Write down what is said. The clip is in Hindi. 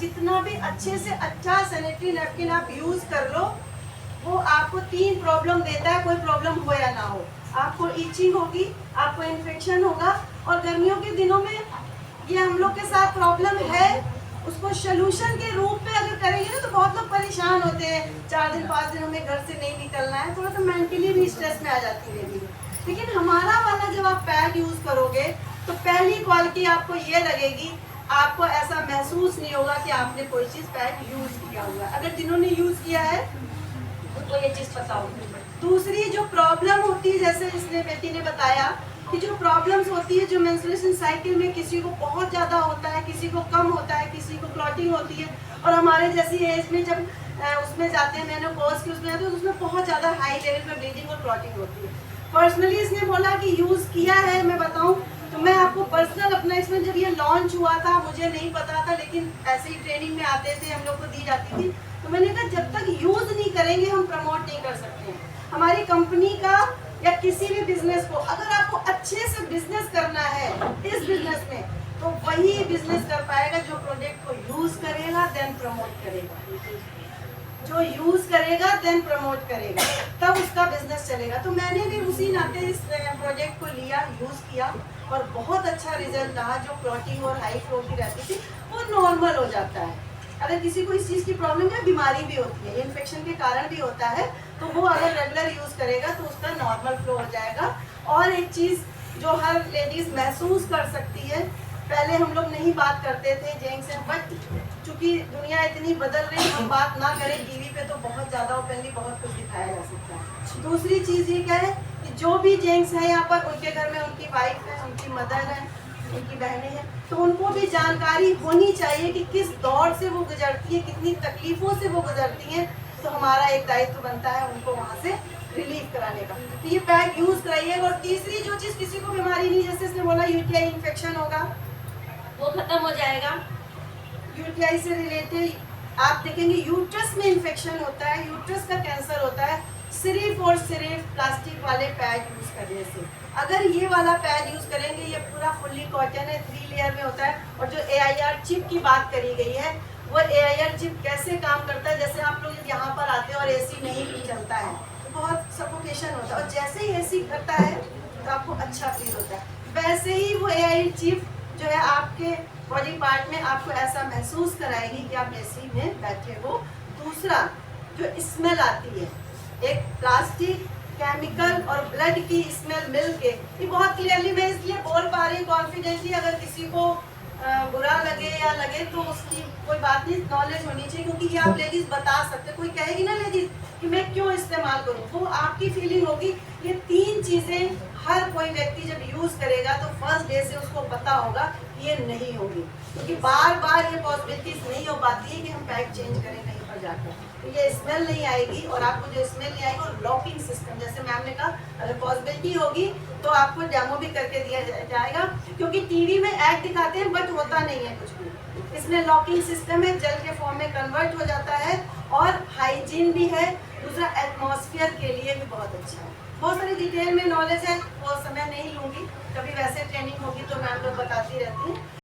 जितना भी अच्छे से अच्छा सैनिटरी नैपकिन आप यूज़ कर लो, वो आपको 3 प्रॉब्लम देता है, कोई प्रॉब्लम हो या ना हो। आपको ईचिंग होगी, आपको इन्फेक्शन होगा, और गर्मियों के दिनों में ये हम लोग के साथ प्रॉब्लम है। उसको सोल्यूशन के रूप में अगर करेंगे ना तो बहुत लोग परेशान होते हैं, 4 दिन 5 दिन हमें घर से नहीं निकलना है, थोड़ा सा मेंटली भी स्ट्रेस में आ जाती है लेडीज। लेकिन हमारा वाला जब आप पैड यूज़ करोगे तो पहली क्वालिटी आपको ये लगेगी, आपको ऐसा महसूस नहीं होगा कि आपने कोई चीज़ पैड यूज़ किया हुआ है। अगर जिन्होंने यूज़ किया है उनको ये चीज़ पता होगी। दूसरी जो प्रॉब्लम होती है, जैसे इसने बेटी ने बताया कि जो प्रॉब्लम्स होती है, जो मेंस्ट्रुएशन साइकिल में किसी को बहुत ज़्यादा होता है, किसी को कम होता है, किसी को क्लॉटिंग होती है, और हमारे जैसी एज में जब उसमें जाते हैं, मेनोपॉज की उसमें जाते हैं, तो उसमें बहुत ज़्यादा हाई लेवल पे ब्लीडिंग और क्लॉटिंग होती है। पर्सनली इसने बोला कि यूज़ किया है, मैं बताऊँ तो मैं आपको पर्सनल अपना इसमें, जब ये लॉन्च हुआ था मुझे नहीं पता था, लेकिन ऐसे ही ट्रेनिंग में आते थे, हम लोग को दी जाती थी, तो मैंने कहा जब तक यूज़ नहीं करेंगे हम प्रमोट नहीं कर सकते हैं। हमारी कंपनी का या किसी भी बिजनेस को अगर आपको अच्छे से बिजनेस करना है इस बिजनेस में, तो वही बिजनेस कर पाएगा जो प्रोडक्ट को यूज़ करेगा देन प्रमोट करेगा, जो यूज़ करेगा देन प्रमोट करेगा, तब उसका बिजनेस चलेगा। तो मैंने भी उसी नाते इस प्रोजेक्ट को लिया, यूज़ किया, और बहुत अच्छा रिजल्ट रहा। जो क्लॉटिंग और हाई फ्लो की रहती थी वो नॉर्मल हो जाता है। अगर किसी को इस चीज़ की प्रॉब्लम है, बीमारी भी होती है, इन्फेक्शन के कारण भी होता है, तो वो अगर रेगुलर यूज़ करेगा तो उसका नॉर्मल फ्लो हो जाएगा। और एक चीज़ जो हर लेडीज़ महसूस कर सकती है, पहले हम लोग नहीं बात करते थे जेंट्स से, बट चूंकि दुनिया इतनी बदल रही, हम बात ना करें टीवी पे तो बहुत ज़्यादा ओपनली बहुत कुछ दिखाया जा सकता है। दूसरी चीज़ ये क्या है कि जो भी जेंट्स हैं यहाँ पर, उनके घर में उनकी वाइफ है, उनकी मदर है, उनकी बहनें हैं, तो उनको भी जानकारी होनी चाहिए कि किस दौर से वो गुजरती है, कितनी तकलीफ़ों से वो गुजरती हैं। तो हमारा एक दायित्व बनता है उनको वहाँ से रिलीफ कराने का। तो ये पैड यूज़ कराइए। और तीसरी जो चीज़, किसी को बीमारी नहीं, जैसे इसने बोला यूटीआई इन्फेक्शन होगा वो खत्म हो जाएगा। यूटीआई से रिलेटेड आप देखेंगे यूट्रस में इन्फेक्शन होता है, यूट्रस का कैंसर होता है सिर्फ और सिर्फ प्लास्टिक वाले पैड यूज़ करने से। अगर ये वाला पैड यूज़ करेंगे, ये पूरा फुल्ली कॉटन है, 3 लेयर में होता है, और जो AIR चिप की बात करी गई है, वो AIR चिप कैसे काम करता है, जैसे आप लोग यहाँ पर आते हैं और AC नहीं चलता है तो बहुत सफोकेशन होता है, और जैसे ही AC करता है तो आपको अच्छा फील होता है, वैसे ही वो AIR चिप जो है आपके बॉडी पार्ट में आपको ऐसा महसूस कराएगी कि आप एसी में बैठे हो। दूसरा जो स्मेल आती है, एक प्लास्टिक, केमिकल और ब्लड की स्मेल मिल के, ये बहुत क्लियरली मैं इसलिए बोल पा रही हूँ कॉन्फिडेंटली, अगर किसी को बुरा लगे या लगे तो उसकी कोई बात नहीं, नॉलेज होनी चाहिए, क्योंकि ये आप लेडीज बता सकते, कोई कहेगी ना लेडीज कि मैं क्यों इस्तेमाल करूँ, वो आपकी फीलिंग होगी। ये 3 चीज़ें हर कोई व्यक्ति जब यूज़ करेगा तो फर्स्ट डे से उसको पता होगा कि ये नहीं होगी, क्योंकि बार बार ये पॉसिबिलिटीज नहीं हो पाती है कि हम पैक चेंज करें कहीं पर जाकर, तो ये स्मेल नहीं आएगी। और आपको जो स्मेल नहीं आएगी, और लॉकिंग सिस्टम, जैसे मैम ने कहा, अगर पॉसिबिलिटी होगी तो आपको डेमो भी करके दिया जाएगा, क्योंकि टीवी में ऐड दिखाते हैं बट होता नहीं है कुछ भी। इसमें लॉकिंग सिस्टम है, जेल के फॉर्म में कन्वर्ट हो जाता है, और हाइजीन भी है। दूसरा एटमॉस्फेयर के लिए भी बहुत अच्छा है। बहुत सारी डिटेल में नॉलेज है, वो समय नहीं लूँगी, कभी वैसे ट्रेनिंग होगी तो मैम लोग बताती रहती हैं।